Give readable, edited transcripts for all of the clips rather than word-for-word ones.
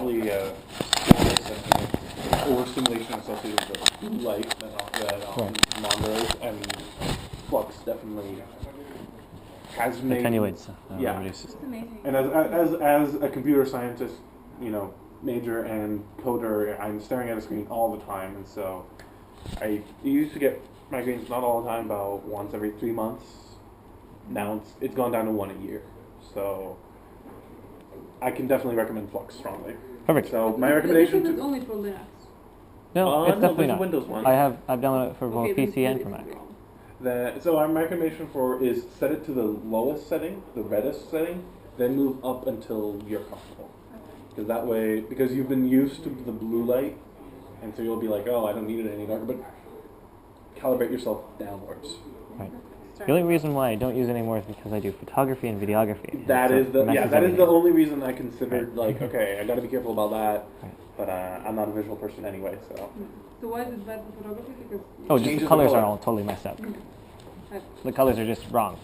probably overstimulation associated with blue light that monitors, and flux definitely has made attenuates. reduces. It's amazing. And as a computer scientist, major and coder, I'm staring at a screen all the time, and so I used to get migraines not all the time, about once every 3 months. Now it's gone down to one a year, so I can definitely recommend Flux strongly. Perfect. So my recommendation This is only for Linux. No, it's definitely there's a not. Windows one. I've downloaded it for both Okay, PC and for then Mac. So my recommendation is set it to the lowest setting, the reddest setting, then move up until you're comfortable. Because that way, because you've been used to the blue light, and so you'll be like, oh, I don't need it any darker, but calibrate yourself downwards. Right. The only reason why I don't use it anymore is because I do photography and videography. That is the only reason I considered, Right. okay, I got to be careful about that, Right. but I'm not a visual person anyway, so. So why is it bad for photography? Because Oh, just Changes the the colors color. are all totally messed up. uh, The colors are just wrong.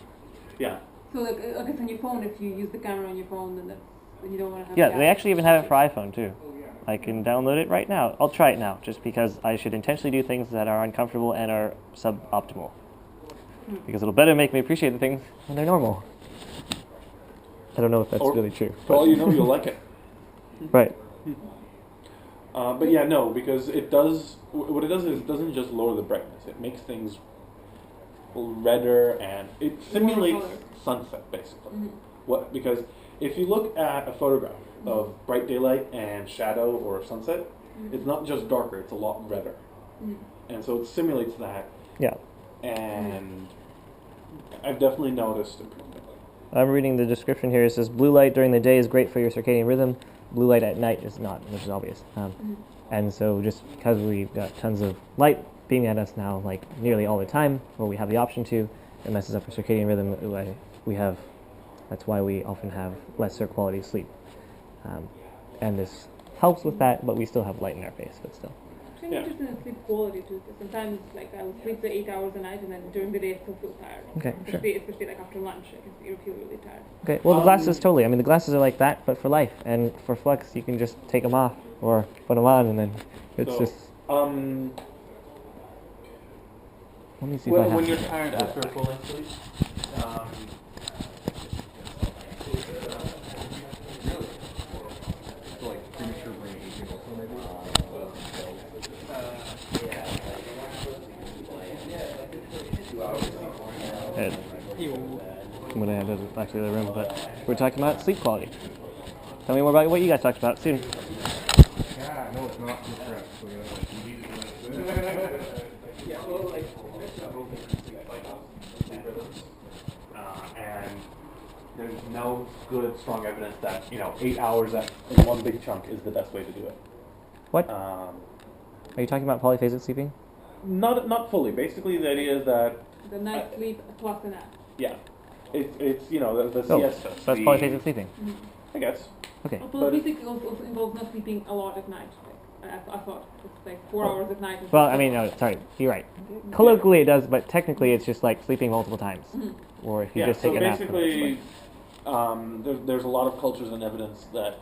Yeah. so like okay, so on your phone, if you use the camera on your phone, then you don't want to have. Yeah, the they app. actually even have it for iPhone too. I can download it right now. I'll try it now, just because I should intentionally do things that are uncomfortable and are suboptimal. Because it'll better make me appreciate the things when they're normal. I don't know if that's really true. For all you know, you'll like it. Right. But yeah, no, because it does, what it does is it doesn't just lower the brightness, it makes things redder, and it simulates color. sunset, basically. Because if you look at a photograph of bright daylight and shadow or sunset, it's not just darker, it's a lot redder. And so it simulates that, Yeah. and I've definitely noticed improvement. I'm reading the description here. It says blue light during the day is great for your circadian rhythm. Blue light at night is not, which is obvious. And so just because we've got tons of light beaming at us now, like nearly all the time, or we have the option to, it messes up our circadian rhythm. That's why we often have lesser quality sleep. And this helps with that, but we still have light in our face, but still. I'm interested in sleep quality too. Sometimes like I will sleep for 8 hours a night, and then during the day I still feel tired. Okay, sure. Especially like after lunch, I feel really tired. Okay, well the glasses totally. I mean the glasses are like that, but for life. And for Flux, you can just take them off or put them on, and then it's just. Let me see if I have. When you're tired after a full night's sleep, like premature brain aging also maybe. I'm gonna have to back to the other room, but we're talking about sleep quality. Tell me more about what you guys talked about soon. Yeah, no, it's not correct. And there's no good, strong evidence that 8 hours in one big chunk is the best way to do it. What? Are you talking about polyphasic sleeping? Not fully. Basically, the idea is that The night sleep plus a nap. yeah, it's the Oh, siesta. so that's polyphasic sleeping. I guess. Okay. Well, basically also involves not sleeping a lot at night. Like, I thought it's like 4 hours at night. Well, I mean, no, sorry, you're right. Colloquially it does, but technically it's just like sleeping multiple times. Or if you just take a nap. So basically, there's a lot of cultures and evidence that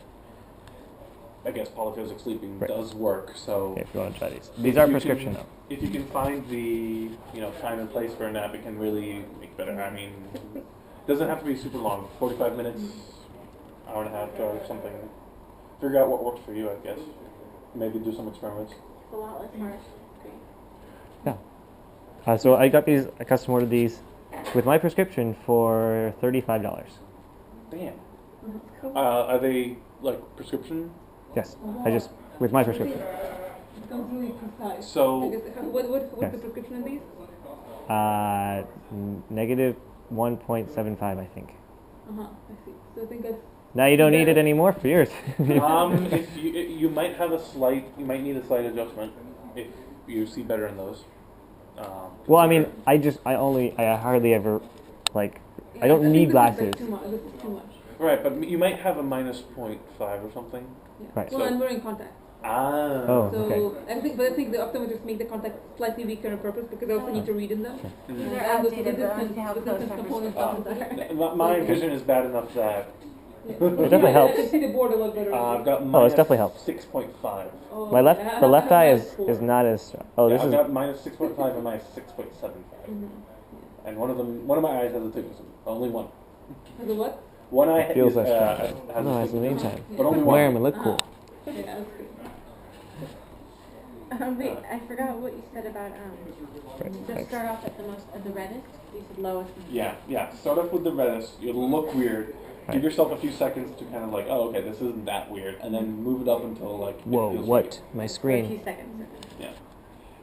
I guess polyphasic sleeping does work. So Okay, if you want to try these are prescription though. If you can find the time and place for a nap, it can really make better. I mean, it doesn't have to be super long. 45 minutes, hour and a half, or something. Figure out what works for you, I guess. Maybe do some experiments. It's a lot less harsh. Yeah. So I got these. I custom ordered these with my prescription for $35. Damn. Are they like prescription? Yes. I just with my prescription. It becomes really precise. So- What's Yes. the prescription in these? Negative 1.75, I think. I see. So I think that's Now you don't need it anymore for yours. If you might need a slight adjustment if you see better in those. Well, I mean, I hardly ever, like, I don't need glasses. This is too much. Right, but you might have a minus 0.5 or something. Yeah. Right. Well, I'm wearing contacts. Ah. Oh, So okay. I think the optometrists make the contact slightly weaker on purpose because they also need to read in them. They're And the outdated, but I distance see how close component our doesn't matter. My vision is bad enough that Yeah. It definitely helps. I can see the board a lot better. I've got Oh, it's definitely helps. 6.5. Oh, My left, yeah, the left I eye have is -4. not as strong. Oh, Yeah, this I've is. got -6.5 and -6.75. And one of my eyes has astigmatism. Only one. The what? One eye Feels is, less strong. has No, that's the astigmatism, main time. but only Wear them one. and look cool. Yeah, that's good. Wait, I forgot what you said about Right, just thanks. start off at the reddest. You said lowest. Yeah. Start off with the reddest. It'll look weird. Right. Give yourself a few seconds to kind of like, oh, okay, this isn't that weird, and then move it up until like. it Whoa, feels what? My For a screen. few seconds. Yeah.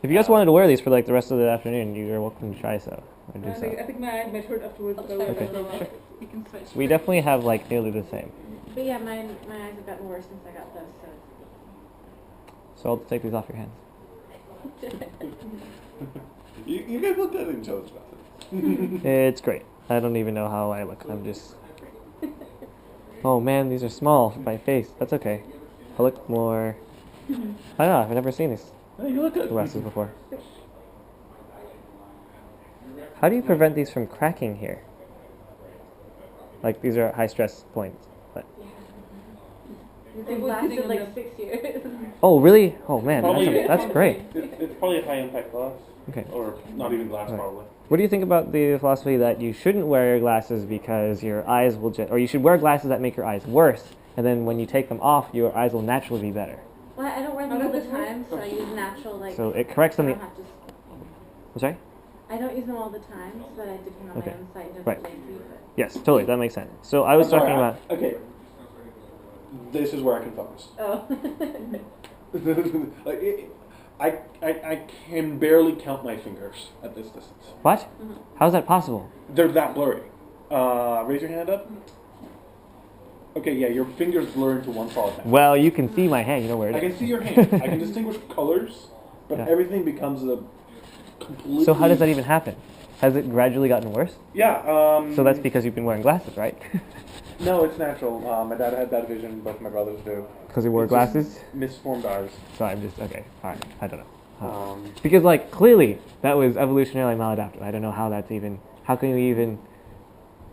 If you guys wanted to wear these for like the rest of the afternoon, you are welcome to try so. Or do I so. think my eyes might hurt afterwards. I'll But start I with will. the low. You can switch. We definitely have like nearly the same. But yeah, my eyes have gotten worse since I got those. So I'll take these off your hands. You guys look good in Joe's method. It's great. I don't even know how I look. I'm just. Oh man, these are small for my face. That's okay. I look more. I don't know. I've never seen these Hey, you look good. glasses before. How do you prevent these from cracking here? Like these are at high stress points. But They've was lasted sitting on like the- 6 years. oh really? Oh man, Probably- that's great. It's probably a high impact glass. Okay. Or not even glass, Right. probably. What do you think about the philosophy that you shouldn't wear glasses because your eyes will or you should wear glasses that make your eyes worse, and then when you take them off, your eyes will naturally be better? Well, I don't wear them How all does the this work? time, so I use natural like. So it corrects I them. don't have to. I'm sorry? I don't use them all the time, so that I depend on Okay. my own sight. Don't Right. get lazy, but. Yes, totally. That makes sense. So I was I'm sorry, talking about. Okay. This is where I can focus. Oh. Like, I can barely count my fingers at this distance. What? How's that possible? They're that blurry. Raise your hand up. Okay, yeah, your fingers blur into one solid now. Well, you can see my hand. You know where I it can is. see your hand. I can distinguish colors, but Yeah. everything becomes a completely. So how does that even happen? Has it gradually gotten worse? Yeah. So that's because you've been wearing glasses, right? No, it's natural. My dad had bad vision, but my brothers do. Because you wore It's just glasses? Misformed eyes. So I'm just okay. All right. I don't know. Because Because like clearly that was evolutionarily maladaptive. I don't know how that's even. How can you even?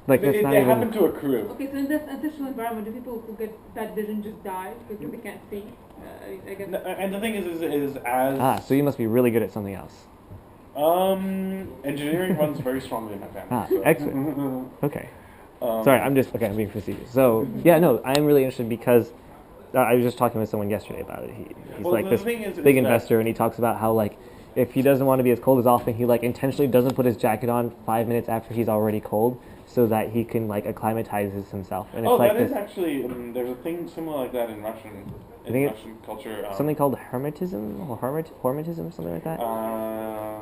Like that's it not happened even. to a crew. Okay, so in this artificial environment, do people who get bad vision just die because they can't see? I guess. And the thing is as Ah, so you must be really good at something else. engineering runs very strongly in my family. Ah, so. excellent. Okay. Um, Sorry, I'm being facetious. So yeah, no, I'm really interested because I was just talking with someone yesterday about it. He's Well, like the this thing is big that- investor, and he talks about how like if he doesn't want to be as cold as often, he like intentionally doesn't put his jacket on 5 minutes after he's already cold, so that he can like acclimatizes himself. And it's Oh, like that is this actually there's a thing similar like that in Russian think Russian culture. something called hermetism or hermetism, something like that, Uh,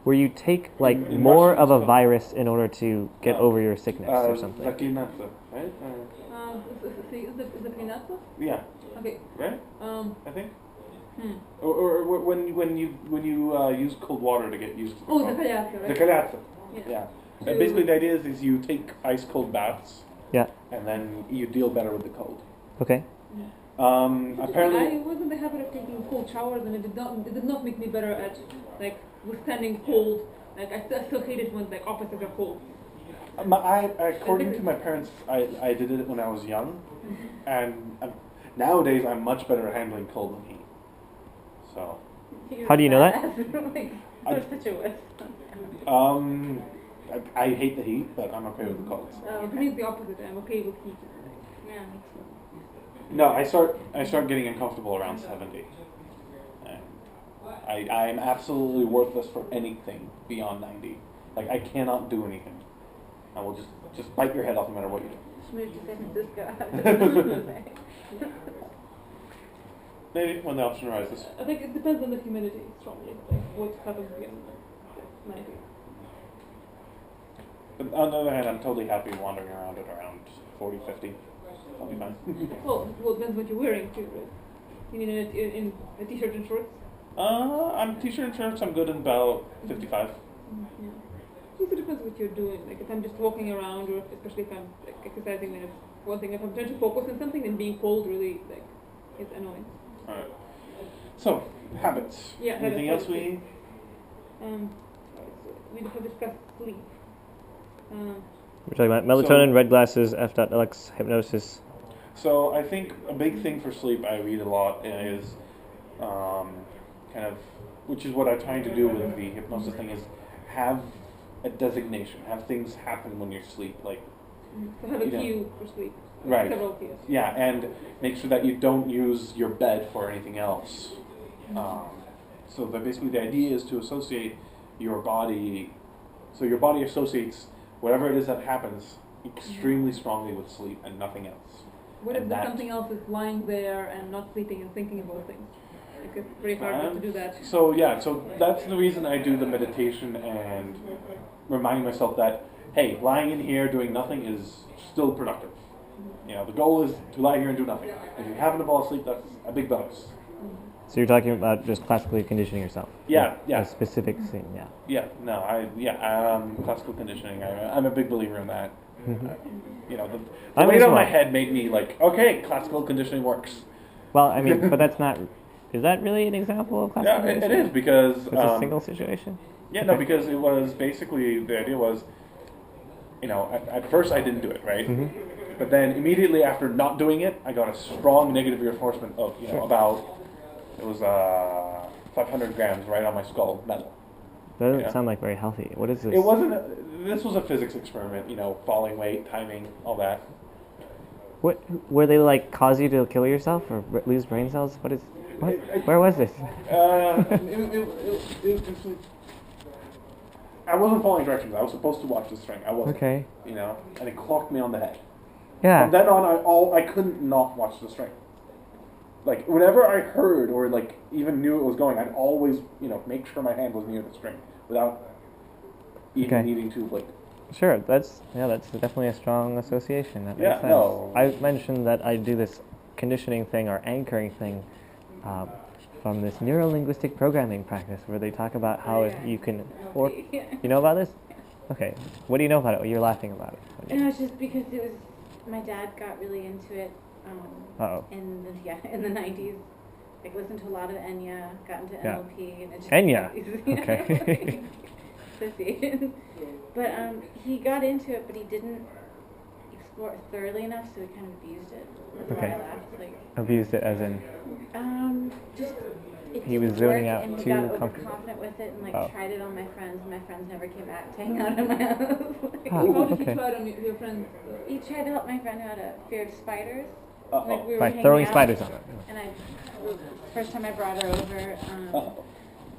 where you take like in more Russian of a it's called- virus in order to get over your sickness or something. Zakinatsa, right? Is it Pinata? Yeah, Okay. right. I think. Hmm. Or when you use cold water to get used to the Oh, cold. the kalyatsa, The right? kalyatsa. Yeah. Yeah. So- Basically, the idea is you take ice cold baths Yeah. and then you deal better with the cold. Okay. Apparently, I was in the habit of taking cold showers, and it did not make me better at like withstanding cold. Like I still hate it when like offices are cold. according to my parents, I did it when I was young, and nowadays I'm much better at handling cold than heat. So, How do you know that? Like, I- you're such a wuss. I hate the heat, but I'm okay with the cold. For me, it's the opposite. I'm okay with heat. Yeah. No, I start getting uncomfortable around 70. And I'm absolutely worthless for anything beyond 90. Like I cannot do anything. I will just bite your head off no matter what you do. Just moved to San Francisco. Maybe when the option arises. I think it depends on the humidity strongly. Like what happens again. 90. But on the other hand, I'm totally happy wandering around at around 40, 50. I'll be fine. Well, it depends what you're wearing too, right? You mean in a t-shirt and shorts? I'm t-shirt and shirts. I'm good in about 55. Yeah. It also depends what you're doing. Like if I'm just walking around, or especially if I'm like exercising, then it's one thing. If I'm trying to focus on something, then being cold really like is annoying. All right. So habits. Yeah, Anything habits, else we? We have discussed sleep. We're talking about melatonin, red glasses, F.LX, hypnosis, So I think a big thing for sleep I read a lot is kind of, which is what I'm trying to do with the hypnosis thing, is have a designation, have things happen when you sleep, like So have a you know, cue for sleep. right. Several cues. Yeah, and make sure that you don't use your bed for anything else. So that basically the idea is to associate your body, so your body associates whatever it is that happens extremely strongly with sleep and nothing else. What if And there's that- something else is lying there and not sleeping and thinking about things? Like it's very hard not to do that. So yeah, so that's the reason I do the meditation and reminding myself that, hey, lying in here doing nothing is still productive. You know, the goal is to lie here and do nothing. If you happen to fall asleep, that's a big bonus. So you're talking about just classically conditioning yourself. Yeah, With yeah. A specific scene, yeah. Yeah, no, classical conditioning. I'm a big believer in that. You know, the I'm weight as on my well. head made me like, okay, classical conditioning works. Well, I mean, but that's not. Is that really an example of classical Yeah, it conditioning? is because It's a single situation. yeah, no, Okay. because it was basically the idea was, you know, at first I didn't do it, right? But then immediately after not doing it, I got a strong negative reinforcement of, you know, about, it was 500 grams right on my skull, metal. That doesn't Yeah. sound like very healthy. What is this? It wasn't, this was a physics experiment, you know, falling weight, timing, all that. What were they like cause you to kill yourself or lose brain cells? What is? What? Where was this? I wasn't following directions. I was supposed to watch the string. I wasn't. Okay. You know, and it clocked me on the head. Yeah. From then on, I couldn't not watch the string. Like whenever I heard or like even knew it was going, I'd always, you know, make sure my hand was near the string without even Okay. needing to like. Sure, that's definitely a strong association. That makes Yeah, sense. no. I mentioned that I do this conditioning thing or anchoring thing from this neuro-linguistic programming practice where they talk about how you can, or you know about this? Okay, what do you know about it? You're laughing about it. No, it's just because it was my dad got really into it Uh-oh. in the 90s. Like listened to a lot of Enya, got into Yeah. NLP, and it just Enya? Okay. association. But he got into it, but he didn't explore it thoroughly enough, so he kind of abused it. That's Okay. why I laughed. Like, Abused it as in, just it He was didn't zoning work, out and he too got comfortable. overconfident with it, and like Oh. tried it on my friends, and my friends never came back to hang out in my house. Like, Huh. How did Okay. you try it on your friends? he tried to help my friend who had a fear of spiders. Uh-oh. Like we were by hanging throwing out, spiders on it. and first time I brought her over,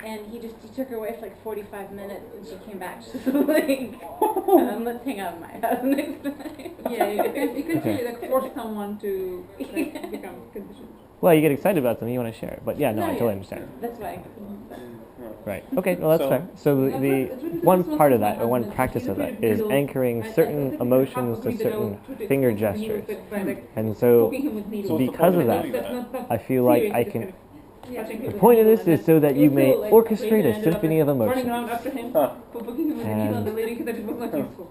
and he took her away for like 45 minutes, and she came back just like, let's hang out in my house next time. Yeah, you can Okay. really like force someone to like, become conditioned. Well, you get excited about something, you want to share it. But yeah, no, I totally understand. That's why. Right. Okay. Well, that's So- fair. So Yeah, the it's really one small part of things that, or like one that. practice You of look that, at it is below. anchoring I certain think emotions to half agree that I certain would put it finger when he was gestures. with, by, like, And so poking him with needles. So what's the because point of of that, doing that? I feel like Serious, I just can. kind of touching The him with point of needles this is and so that then you he may was so, like, orchestrate later a ended up, symphony of like, running emotions. around after him Huh. for poking him with needles on the And- lady because it was not useful.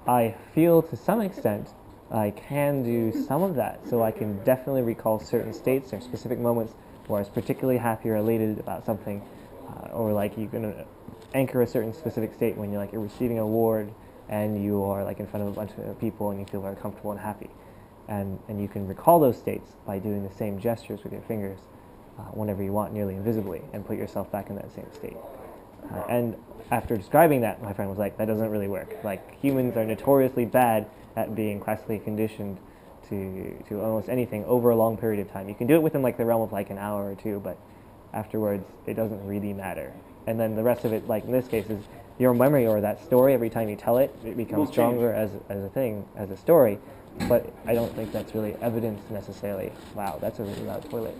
I feel to some extent I can do some of that, so I can definitely recall certain states or specific moments where I was particularly happy or elated about something, or like you can anchor a certain specific state when you're receiving an award and you are like in front of a bunch of people and you feel very comfortable and happy, and you can recall those states by doing the same gestures with your fingers whenever you want, nearly invisibly, and put yourself back in that same state. And after describing that, my friend was like, that doesn't really work. Like, humans are notoriously bad at being classically conditioned to almost anything over a long period of time. You can do it within like the realm of like an hour or two, but afterwards it doesn't really matter. And then the rest of it, like in this case, is your memory or that story. Every time you tell it, it becomes Will change. stronger as a thing, as a story. But I don't think that's really evidence necessarily. Wow, that's a really loud toilet.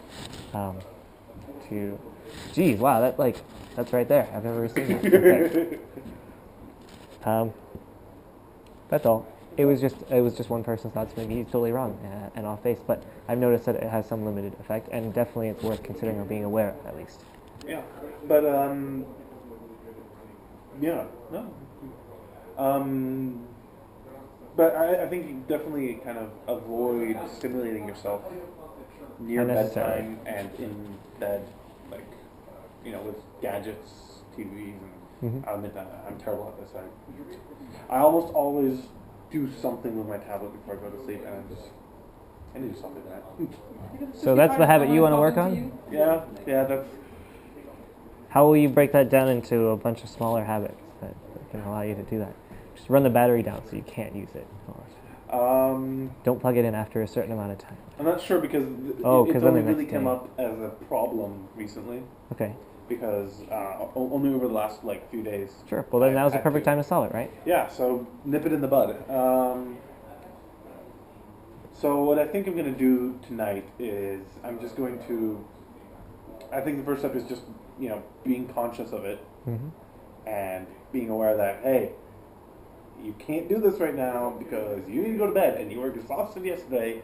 Geez, wow, that's right there. I've never seen that. Okay. That's all. It was just one person's thoughts. Maybe he's totally wrong and off base, but I've noticed that it has some limited effect, and definitely it's worth considering or being aware of, at least. Yeah, but yeah, no. But I think you definitely kind of avoid stimulating yourself near Unnecessarily. bedtime and in bed, like, you know, with gadgets, TVs, and Mhm. I'll admit that I'm terrible at this. I almost always do something with my tablet before I go to sleep, and I need to stop doing that. So that's the habit you want to work on? Yeah, that's. How will you break that down into a bunch of smaller habits that can allow you to do that? Just run the battery down so you can't use it. Don't plug it in after a certain amount of time. I'm not sure because it's only really come up as a problem recently. Okay. Because only over the last few days. Sure. Well, then now's the perfect time to solve it, right? Yeah. So nip it in the bud. So what I think I'm going to do tonight is I'm just going to. I think the first step is just being conscious of it and being aware that hey, you can't do this right now because you need to go to bed and you were exhausted yesterday.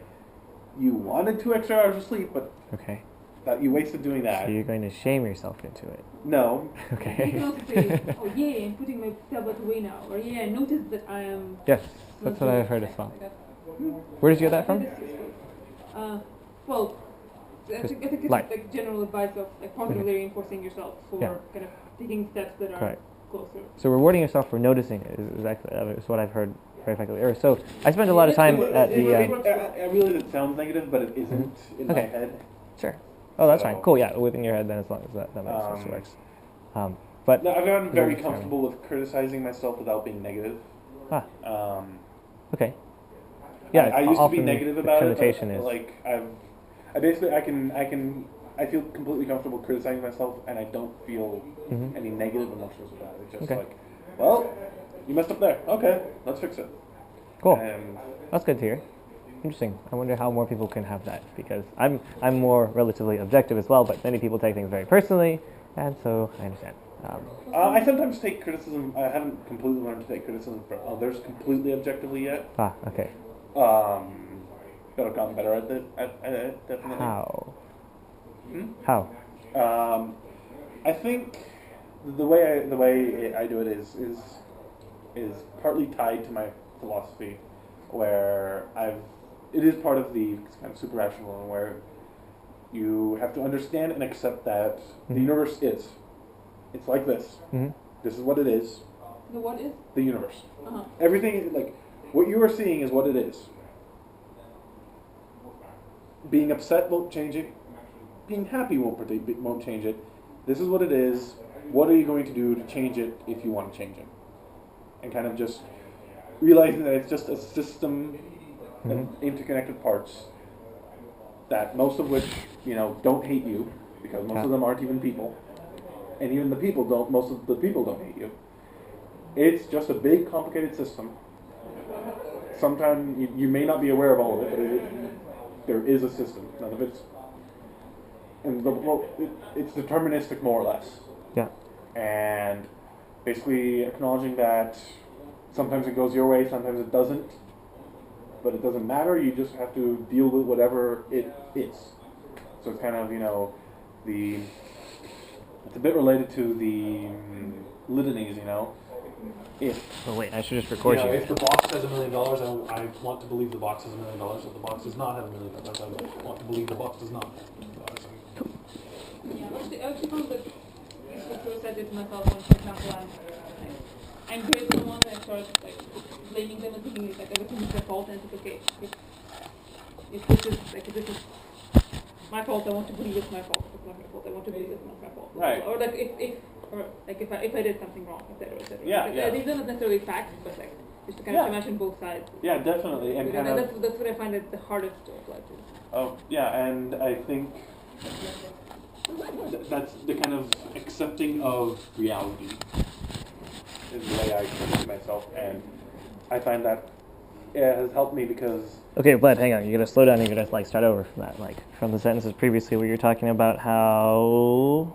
You wanted 2 extra hours of sleep, but okay. That you wasted doing that. So you're going to shame yourself into it. No. Okay. You can also say, oh yeah, I'm putting my tablet away now, or yeah, notice that I am. Yes, that's what I've heard as well. Where did you get that from? Well, I think it's general advice of positively reinforcing yourself for kind of taking steps that are closer. So rewarding yourself for noticing it is exactly what I've heard very effectively. So I spend a lot of time at the. I realize it sounds negative, but it isn't in my head. Sure. Oh, that's fine. Cool. Yeah, within your head then, as long as that makes sense works. But no, I've gotten very comfortable with criticizing myself without being negative. Okay. Yeah, I used to be negative about it. But, I feel completely comfortable criticizing myself, and I don't feel any negative emotions about it. It's just well, you messed up there. Okay, let's fix it. Cool. That's good to hear. Interesting. I wonder how more people can have that, because I'm more relatively objective as well, but many people take things very personally, and so I understand. I sometimes take criticism. I haven't completely learned to take criticism from others completely objectively yet. Okay. But I've gotten better at it, definitely. How? How? I think the way I do it is partly tied to my philosophy, where it is part of the kind of super rational, where you have to understand and accept that the universe is. It's like this. This is what it is. The what is? The universe. Everything, what you are seeing is what it is. Being upset won't change it. Being happy won't change it. This is what it is. What are you going to do to change it if you want to change it? And kind of just realizing that it's just a system of interconnected parts, that most of which, don't hate you, because most of them aren't even people. And even most of the people don't hate you. It's just a big, complicated system. Sometimes you may not be aware of all of it, but there is a system. None of it's... it's deterministic, more or less. Yeah. And basically acknowledging that sometimes it goes your way, sometimes it doesn't. But it doesn't matter, you just have to deal with whatever it is. So it's kind of, it's a bit related to the litanies, Oh wait, I should just record you. If the box has $1 million, I want to believe the box has $1 million. If the box does not have $1 million, I want to believe the box does not have $1 million. Yeah, I actually found that useful to set it to myself when, for example, I'm angry at someone and I start blaming them and thinking everything is their fault, and it's okay. If this is my fault, I want to believe it's my fault. If it's not my fault, I want to believe it's not my fault. Right. Or if I did something wrong, etc., etc. Yeah. These are not necessarily facts, but just to kind of imagine both sides. Yeah, definitely. And that's what I find it the hardest to apply to. Oh, yeah, and I think that's the kind of accepting of reality is the way I treat myself, and I find that it has helped me because... Okay, Vlad, hang on. You gotta slow down. You gotta start over from that, from the sentences previously where you're talking about how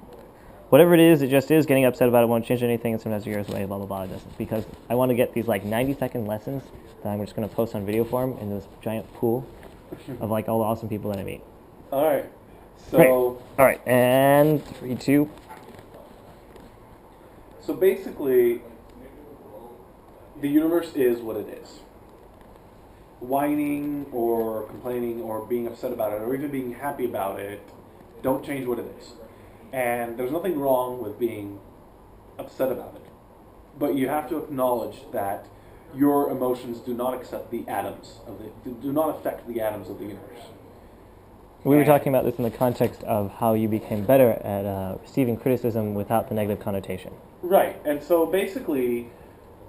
whatever it just is. Getting upset about it won't change anything, and sometimes it goes away. Blah blah blah. It doesn't, because I want to get these 90-second lessons that I'm just gonna post on video form in this giant pool of all the awesome people that I meet. All right. So. Great. All right, and 3, 2. So basically, the universe is what it is. Whining or complaining or being upset about it or even being happy about it don't change what it is. And there's nothing wrong with being upset about it. But you have to acknowledge that your emotions do not accept the atoms of do not affect the atoms of the universe. We were talking about this in the context of how you became better at receiving criticism without the negative connotation. Right, and so basically,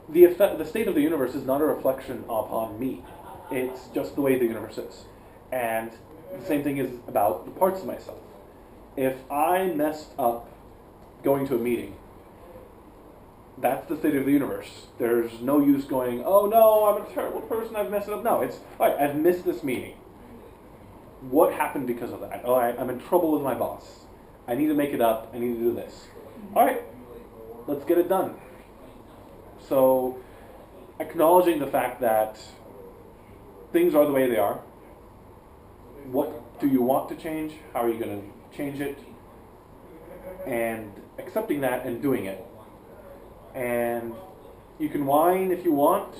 the state of the universe is not a reflection upon me. It's just the way the universe is. And the same thing is about the parts of myself. If I messed up going to a meeting, that's the state of the universe. There's no use going, oh no, I'm a terrible person, I've messed it up. No, it's, all right, I've missed this meeting. What happened because of that? All right, I'm in trouble with my boss. I need to make it up. I need to do this. All right, let's get it done. So, acknowledging the fact that things are the way they are. What do you want to change? How are you going to change it? And accepting that and doing it. And you can whine if you want,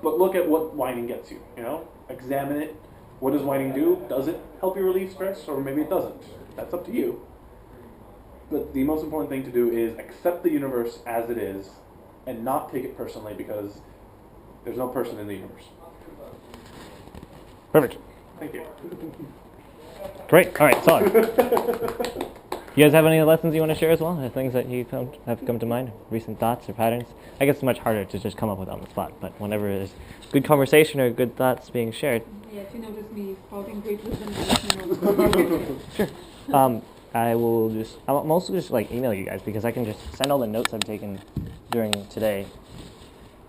but look at what whining gets you, you know? Examine it. What does whining do? Does it help you relieve stress? Or maybe it doesn't. That's up to you. But the most important thing to do is accept the universe as it is and not take it personally, because there's no person in the universe. Perfect. Thank you. Great. All right, solid. You guys have any lessons you want to share as well? Things that you have come to mind? Recent thoughts or patterns? I guess it's much harder to just come up with on the spot, but whenever there's good conversation or good thoughts being shared. Yeah, if you notice me spouting great wisdom, let me know. Sure. I'll mostly just like email you guys, because I can just send all the notes I've taken during today,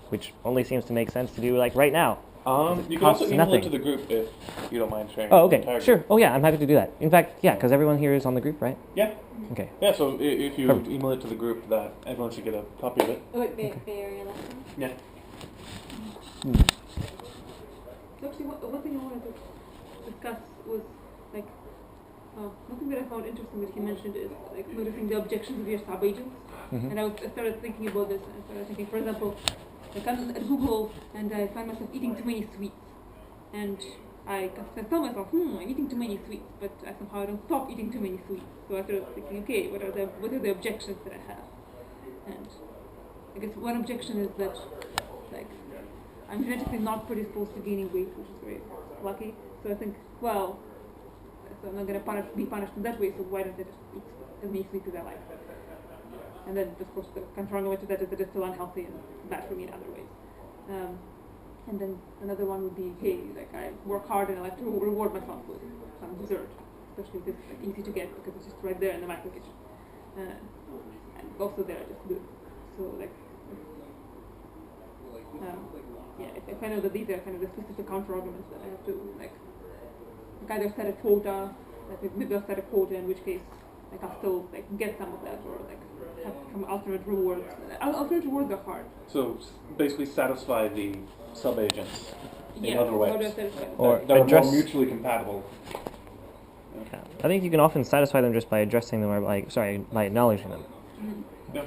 which only seems to make sense to do like right now. You can also email it to the group if you don't mind sharing. Oh, the okay, entire sure. group. Oh, yeah, I'm happy to do that. In fact, yeah, because everyone here is on the group, right? Yeah. Okay. Yeah, so if you Perfect. email it to the group, that everyone should get a copy of it. Oh, wait, Bay Area lesson? Yeah. Actually, one thing I wanted to discuss was, like, one thing that I found interesting that he mentioned is, like, noticing the objections of your sub-agents. Mhm. And I started thinking about this, and I started thinking, for example, like I'm at Google, and I find myself eating too many sweets. And I tell myself, I'm eating too many sweets, but I somehow don't stop eating too many sweets. So I started thinking, okay, what are the objections that I have? And I guess one objection is that, like, I'm genetically not predisposed to gaining weight, which is very lucky. So I think, well, so I'm not going to be punished in that way, so why don't I just eat as many sweets as I like? And then, of course, the counterargument to that is that it's still unhealthy and bad for me in other ways. And then another one would be, hey, like I work hard and I like to reward myself with some dessert, especially if it's like, easy to get because it's just right there in the micro kitchen. And also they're just good. So like, if I know that these are kind of the specific counter arguments that I have to like either set a quota, like maybe I'll set a quota, in which case like I'll still like get some of that, or like have some alternate rewards. Alternate rewards are hard. So basically satisfy the sub-agents in other Or ways. Or that are address- more mutually compatible. Yeah. I think you can often satisfy them just by addressing them, or by acknowledging them. Mm-hmm. Yeah.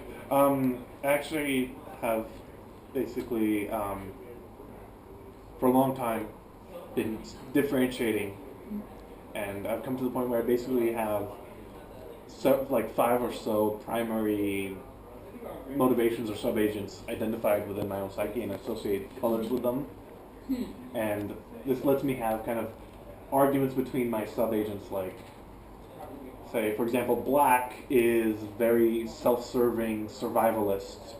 I actually have basically for a long time been differentiating, and I've come to the point where I basically have like 5 or so primary motivations or sub-agents identified within my own psyche and associate colors with them. And this lets me have kind of arguments between my sub-agents, like, say, for example, black is very self-serving, survivalist,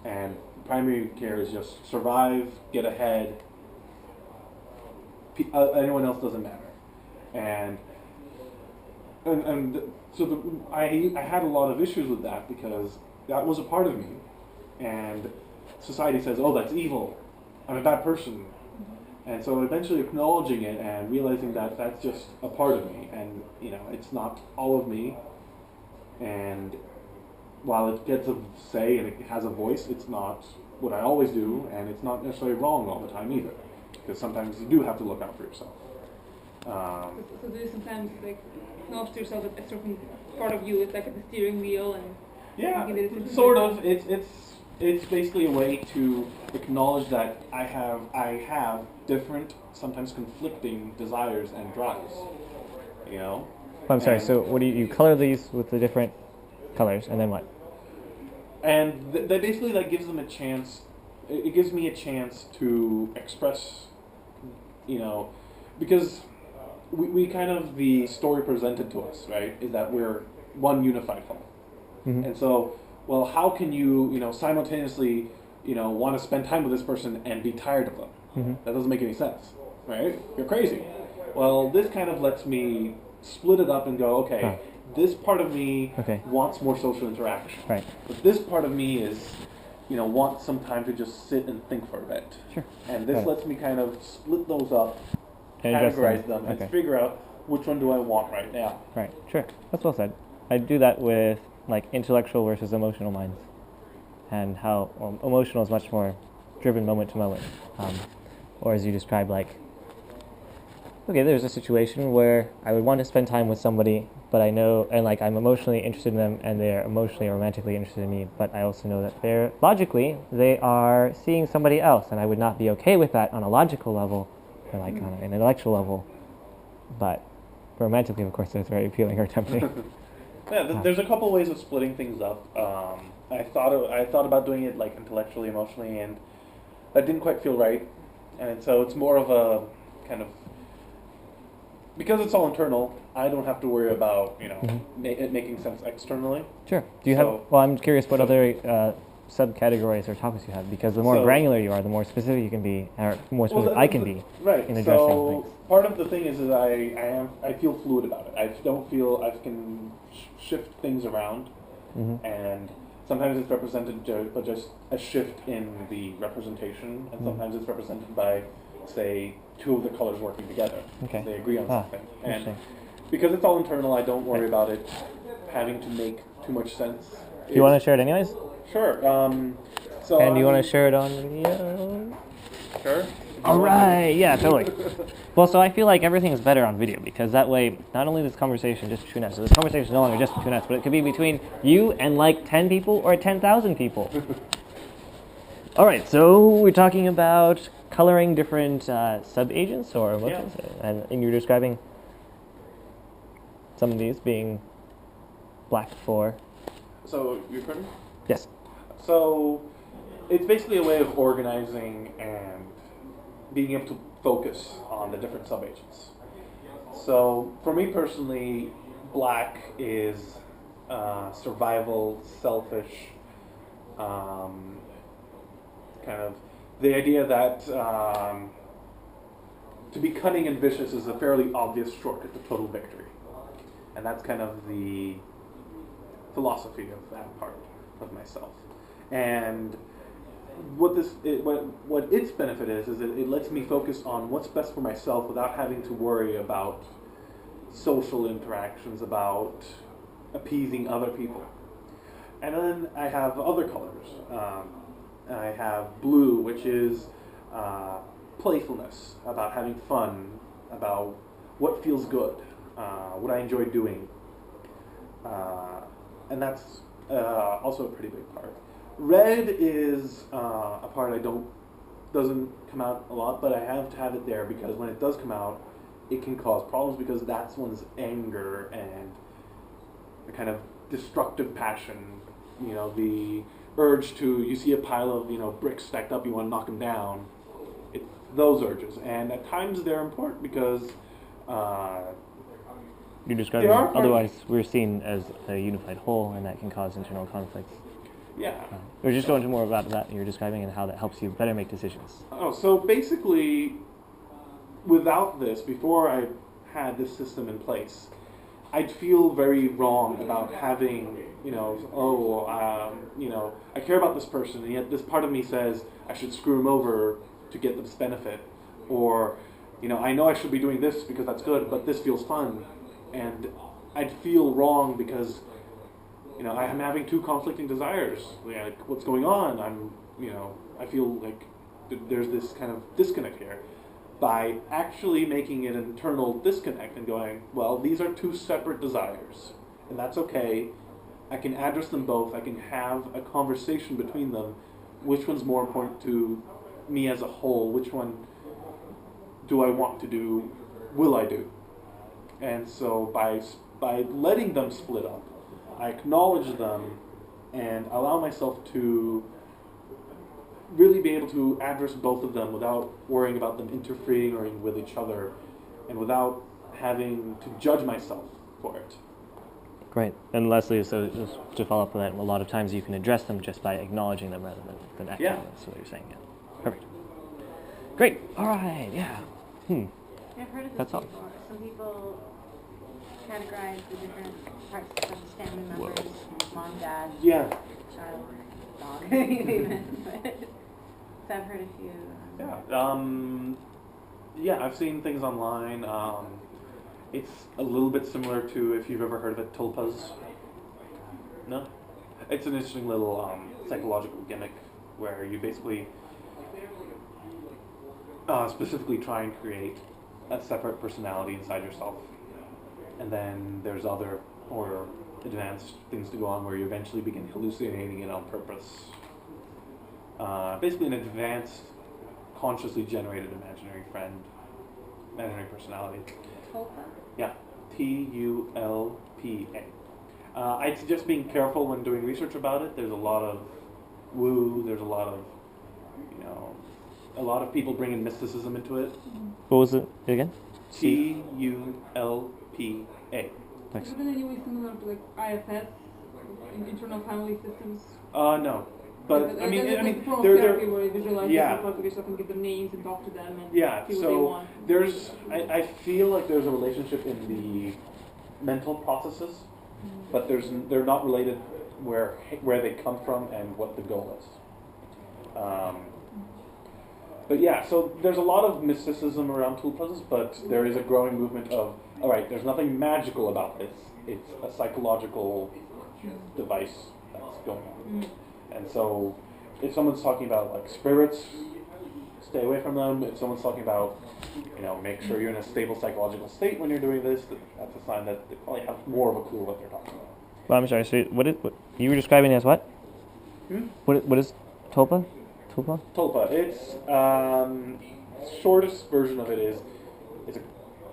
and primary care is just survive, get ahead, anyone else doesn't matter. And so I had a lot of issues with that, because that was a part of me, and society says, oh, that's evil, I'm a bad person. And so eventually acknowledging it and realizing that that's just a part of me, and it's not all of me, and while it gets a say and it has a voice, it's not what I always do, and it's not necessarily wrong all the time either, because sometimes you do have to look out for yourself. So do you sometimes like acknowledge to yourself that a certain part of you is like at the steering wheel and making the decisions? Sort of. It's basically a way to acknowledge that I have different, sometimes conflicting desires and drives. I'm sorry. So what do you color these with the different colors, and then what? And that basically gives them a chance it gives me a chance to express, because we kind of, the story presented to us, right, is that we're one unified whole. Mhm. And so, well, how can you, simultaneously, want to spend time with this person and be tired of them? Mhm. That doesn't make any sense, right? You're crazy. Well, this kind of lets me split it up and go, okay, Huh. this part of me Okay. wants more social interaction. Right. But this part of me is, wants some time to just sit and think for a bit. Sure. And this Right. lets me kind of split those up, And address categorize them. them, Okay. and figure out which one do I want right now. Right. Sure. That's well said. I do that with like intellectual versus emotional minds, and how emotional is much more driven moment to moment, or as you described, like, okay, there's a situation where I would want to spend time with somebody, but I know, and like I'm emotionally interested in them, and they're emotionally or romantically interested in me, but I also know that they're logically they are seeing somebody else, and I would not be okay with that on a logical level, or like on an intellectual level, but romantically, of course, it's very appealing or tempting. Yeah, there's a couple ways of splitting things up. I thought about doing it like intellectually, emotionally, and that didn't quite feel right. And so it's more of a kind of, because it's all internal, I don't have to worry about it making sense externally. Sure. Do you So- have? Well, I'm curious what other subcategories or topics you have, because the more So- granular you are, the more specific you can be, or more specific I can be. Right. in addressing So things. part of the thing is that I feel fluid about it. I don't feel I can shift things around, Mhm. and sometimes it's represented by just a shift in the representation, and sometimes it's represented by, say, two of the colors working together. Okay. They agree on Ah, something, and interesting. because it's all internal, I don't worry about it having to make too much sense. Do you want to share it anyways? Sure. So. And do you want to share it on video? Sure. All right. Yeah, totally. Well, so I feel like everything is better on video, because that way, not only this conversation just between us, so this conversation is no longer just between us, but it could be between you and like 10 people or 10,000 people. All right. So we're talking about coloring different sub-agents or emotions, and you're describing some of these being black for. So your turn. Yes. So it's basically a way of organizing and being able to focus on the different subagents. So for me personally, black is survival, selfish, kind of the idea that to be cunning and vicious is a fairly obvious shortcut to total victory. And that's kind of the philosophy of that part of myself. And what its benefit is that it lets me focus on what's best for myself without having to worry about social interactions, about appeasing other people. And then I have other colors. I have blue, which is playfulness, about having fun, about what feels good, what I enjoy doing. And that's also a pretty big part. Red is a part doesn't come out a lot, but I have to have it there because when it does come out, it can cause problems because that's one's anger and the kind of destructive passion, the urge to, you see a pile of, bricks stacked up, you want to knock them down. It's those urges. And at times they're important because You're describing, They are otherwise we're seen as a unified whole, and that can cause internal conflicts. yeah. We're just going to more about that you're describing and how that helps you better make decisions. Oh, so basically, without this, before I had this system in place, I'd feel very wrong about having, I care about this person, and yet this part of me says I should screw him over to get this benefit, or, I know I should be doing this because that's good, but this feels fun, and I'd feel wrong because, I'm having two conflicting desires. Like, what's going on? I feel like there's this kind of disconnect here. By actually making an internal disconnect and going, well, these are two separate desires, and that's okay. I can address them both. I can have a conversation between them. Which one's more important to me as a whole? Which one do I want to do? Will I do? And so by letting them split up, I acknowledge them and allow myself to really be able to address both of them without worrying about them interfering with each other, and without having to judge myself for it. Great. And Leslie, so just to follow up on that, a lot of times you can address them just by acknowledging them rather than acting. Yeah. That's what you're saying. Yeah. Perfect. Great. All right. Yeah. I've heard of this That's all. before. Some people categorize the different parts of the family members, mom, dad, Yeah. child, dog, even. So I've heard a few. Yeah, I've seen things online. It's a little bit similar to, if you've ever heard of it, tulpas. No? It's an interesting little psychological gimmick where you basically specifically try and create a separate personality inside yourself. And then there's other or advanced things to go on where you eventually begin hallucinating it on purpose. Basically an advanced, consciously generated imaginary personality. Tulpa? Yeah, Tulpa. I'd suggest being careful when doing research about it. There's a lot of woo, there's a lot of, a lot of people bringing mysticism into it. What was it again? Tulpa. Thanks. Is it in any way similar to like IFS, internal family systems? No. But I mean, like form of they're therapy where you visualize yeah. yourself with yourself and get their names and talk to them and Yeah, see what they so want. there's, I feel like there's a relationship in the mental processes, but they're not related where they come from and what the goal is. But yeah, so there's a lot of mysticism around tulpas, but there is a growing movement of, all right, there's nothing magical about this. It's a psychological device that's going on. And so if someone's talking about like spirits, stay away from them. If someone's talking about, make sure you're in a stable psychological state when you're doing this, that's a sign that they probably have more of a clue what they're talking about. Well, I'm sorry. So what you were describing as what? What is tulpa? Tulpa? Tulpa. It's shortest version of it is it's a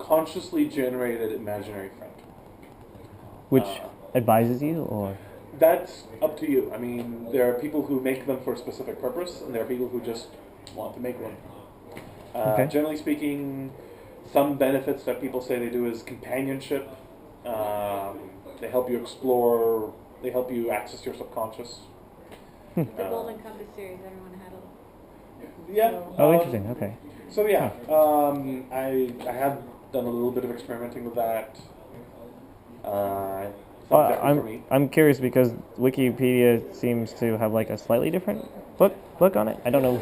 consciously generated imaginary friend. Which advises you, or? That's up to you. I mean, there are people who make them for a specific purpose, and there are people who just want to make one. Okay. Generally speaking, some benefits that people say they do is companionship. They help you explore. They help you access your subconscious. The Golden Compass series, everyone had a Yeah. Oh, interesting. Okay. So yeah, I have done a little bit of experimenting with that. I'm curious because Wikipedia seems to have like a slightly different book on it. I don't know.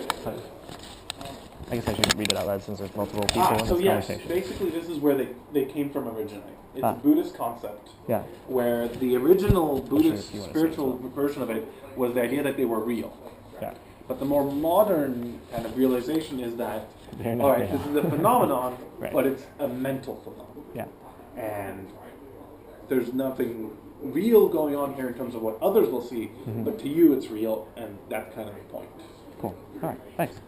I guess I should read it out loud since there's multiple people in this conversation. Basically this is where they came from originally. It's a Buddhist concept. Yeah. Where the original Buddhist if you wanna spiritual version of it was the idea that they were real. Yeah. But the more modern kind of realization is that, They're not all right, real. this is a phenomenon, Right. but it's a mental phenomenon. Yeah. And there's nothing real going on here in terms of what others will see, but to you it's real, and that's kind of the point. Cool. All right. Thanks.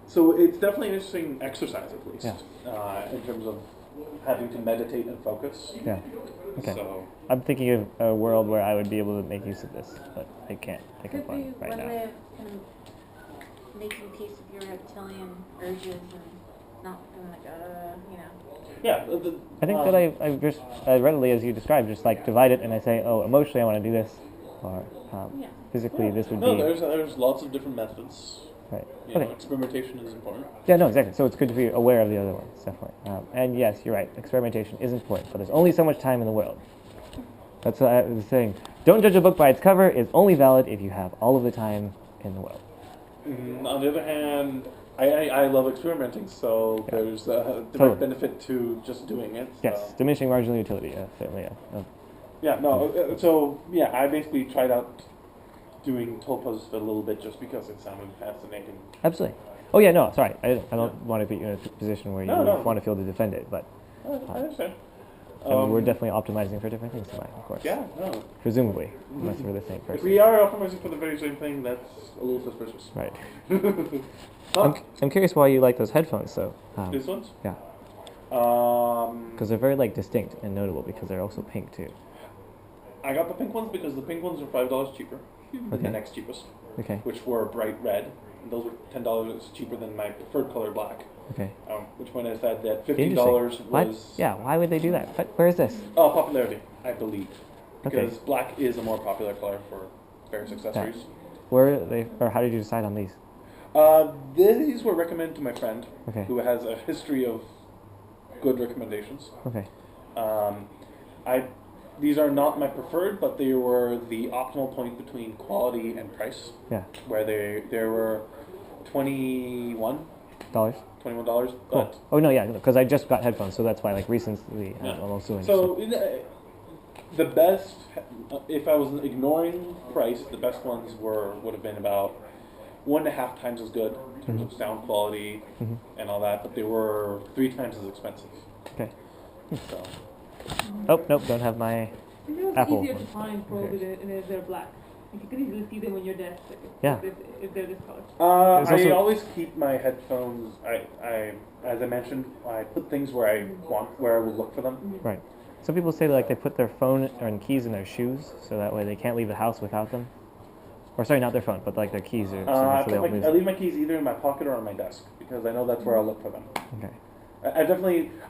So it's definitely an interesting exercise, at least, Yeah. in terms of having to meditate and focus. Yeah. Okay. So, I'm thinking of a world where I would be able to make use of this, but I can't think of Could be one right one now. way of kind of making peace with your reptilian urges and not feeling like, yeah. I think that I've just readily, as you described, just like divide it and I say, oh, emotionally I want to do this, or Yeah. physically this would No, be. there's lots of different methods. Right. You know, Okay. experimentation is important. Yeah, no, exactly. So it's good to be aware of the other ones, definitely. And yes, you're right. Experimentation is important, but there's only so much time in the world. That's what I was saying. Don't judge a book by its cover. It's only valid if you have all of the time in the world. On the other hand, I love experimenting, so there's a direct Totally. benefit to just doing it. Yes, So. diminishing marginal utility, certainly. Yeah. Yeah, no, so yeah, I basically tried out doing tulpas a little bit just because it sounded fascinating. Absolutely. Oh yeah, no, sorry. I don't want to put you in a position where you No. want to feel to defend it, but I understand. I mean, we're definitely optimizing for different things tonight, of course. Yeah, no. Presumably, unless we're the same If person. we are optimizing for the very same thing, that's a little suspicious. Right. Huh? I'm curious why you like those headphones, though. These ones? Yeah, Um, because they're very like distinct and notable because they're also pink too. I got the pink ones because the pink ones are $5 cheaper. than the Okay. next cheapest, Okay. which were bright red. And those were $10 cheaper than my preferred color, black. Okay. Which point I said that $15 Interesting. Why? was Yeah. Why would they do that? Where is this? popularity, I believe, Okay. because black is a more popular color for various accessories. Where are they? Or how did you decide on these? These were recommended to my friend, Okay. who has a history of good recommendations. Okay. These are not my preferred, but they were the optimal point between quality and price, Yeah. where they were $21. Dollars. $21. Cool. But Oh no, yeah, because I just got headphones, so that's why like recently Yeah. I'm also so interested. the best, if I was ignoring price, the best ones would have been about 1.5 times as good in terms of sound quality and all that, but they were 3 times as expensive. Okay. So Oh nope, don't have my. I think it was Apple easier one. to find probably if they're black. Like you can easily see them on your desk. Like, Yeah. if they're this color. There's I also- always keep my headphones. As I mentioned, I put things where I will look for them. Right. Some people say like they put their phone and keys in their shoes, so that way they can't leave the house without them. Or sorry, not their phone, but like their keys or I, something, so they don't lose I them. leave my keys either in my pocket or on my desk because I know that's where I'll look for them. Okay.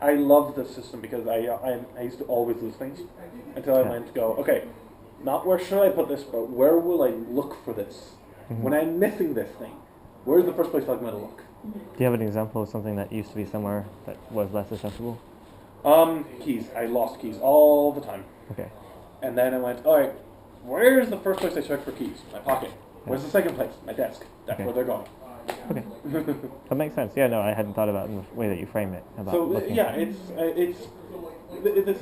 I love this system because I used to always lose things until I Yeah. went to go, okay, not where should I put this, but where will I look for this? When I'm missing this thing, where's the first place I'm going to look? Do you have an example of something that used to be somewhere that was less accessible? Keys. I lost keys all the time. Okay. And then I went, all right, where's the first place I checked for keys? My pocket. Where's the second place? My desk. That's Okay. where they're going. Okay. That makes sense. Yeah, no, I hadn't thought about it in the way that you frame it. About So looking. yeah, this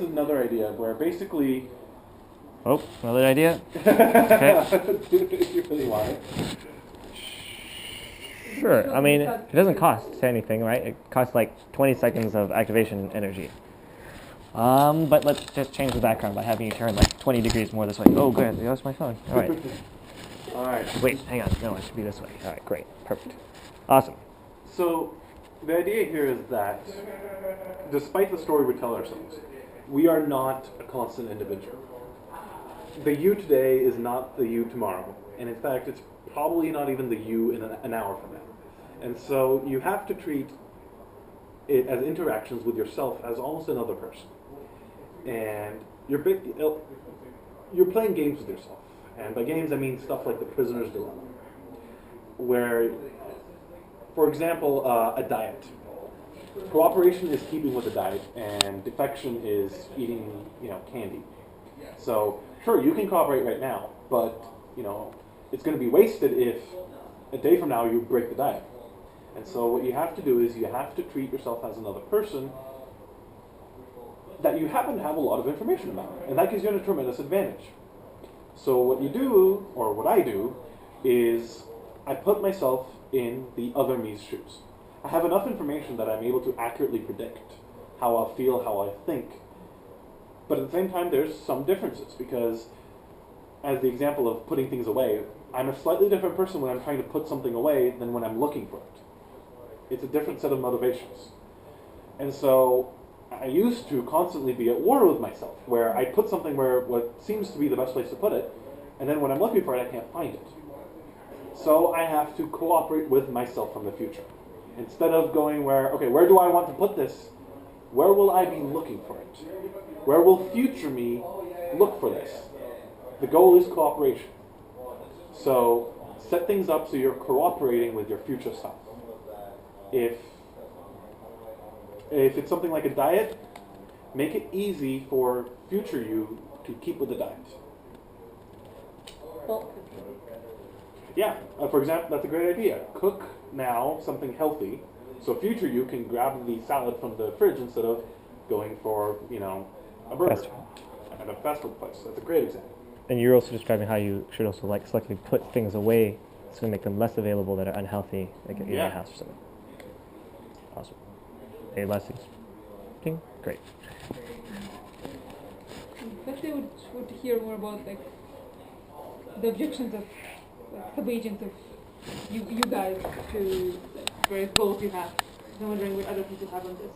is another idea where basically. Oh, another idea? If you really want it. Sure. I mean, it doesn't cost anything, right? It costs like 20 seconds of activation energy. But let's just change the background by having you turn like 20 degrees more this way. Oh, good. That's my phone. All right. All right. Wait, hang on. No, it should be this way. All right, great. Perfect. Awesome. So the idea here is that despite the story we tell ourselves, we are not a constant individual. The you today is not the you tomorrow. And in fact, it's probably not even the you in an hour from now. And so you have to treat it as interactions with yourself as almost another person. And you're playing games with yourself. And by games, I mean stuff like the prisoner's dilemma, where, for example, a diet. Cooperation is keeping with the diet, and defection is eating, candy. So, sure, you can cooperate right now, but, it's going to be wasted if a day from now you break the diet. And so what you have to do is you have to treat yourself as another person that you happen to have a lot of information about, and that gives you a tremendous advantage. So what you do, or what I do, is I put myself in the other me's shoes. I have enough information that I'm able to accurately predict how I'll feel, how I think. But at the same time, there's some differences, because as the example of putting things away, I'm a slightly different person when I'm trying to put something away than when I'm looking for it. It's a different set of motivations. And so I used to constantly be at war with myself, where I put something where what seems to be the best place to put it, and then when I'm looking for it, I can't find it. So I have to cooperate with myself from the future. Instead of going where do I want to put this? Where will I be looking for it? Where will future me look for this? The goal is cooperation. So set things up so you're cooperating with your future self. If it's something like a diet, make it easy for future you to keep with the diet. Yeah, for example, that's a great idea. Cook now something healthy, so future you can grab the salad from the fridge instead of going for, a burger Fast at a fast food place. That's a great example. And you're also describing how you should also like selectively put things away to make them less available that are unhealthy, like in your house or something. Awesome. Any last things? Ding. Great. Especially would hear more about like the objections of the agents of you guys to like, various goals you have. I'm wondering what other people have on this.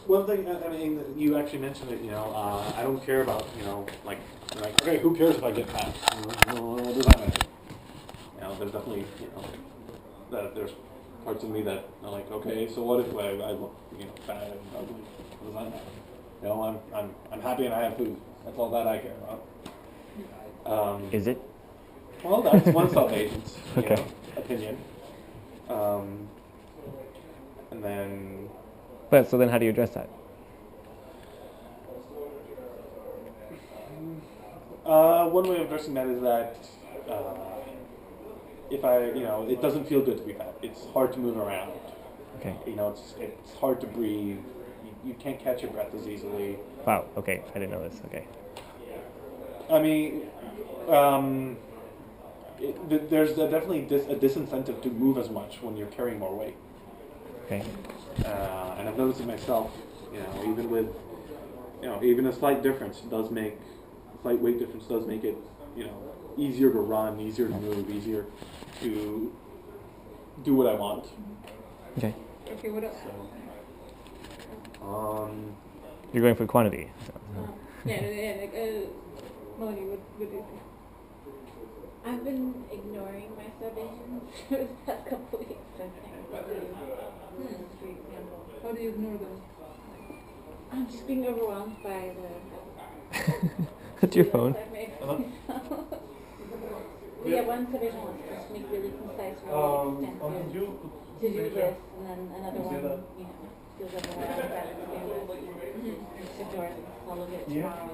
one thing, I mean, you actually mentioned it, I don't care about, like, okay, who cares if I get fat? What does that matter? There's definitely, that there's parts of me that are like, okay, so what if I look, fat and ugly? What does that matter? I'm happy and I have food. That's all that I care about. Is it? Well, that's one self-agent's Okay. Opinion. And then... But so then how do you address that? One way of addressing that is that if it doesn't feel good to be fat. It's hard to move around. Okay. It's hard to breathe. You can't catch your breath as easily. Wow. Okay. I didn't know this. Okay. I mean, there's definitely a disincentive to move as much when you're carrying more weight. Okay. And I've noticed it myself. Even with, even a slight weight difference does make it, easier to run, easier to move, easier to do what I want. Okay. Okay, what else? So, You're going for quantity. So. Melanie, what do you think? I've been ignoring my starvations for the past couple weeks. How do you ignore them? I'm just being overwhelmed by the... That's your phone. One starvation was supposed to make really concise, really extensive, to do this, and then another one, feels overwhelmed by the ignore all of it tomorrow.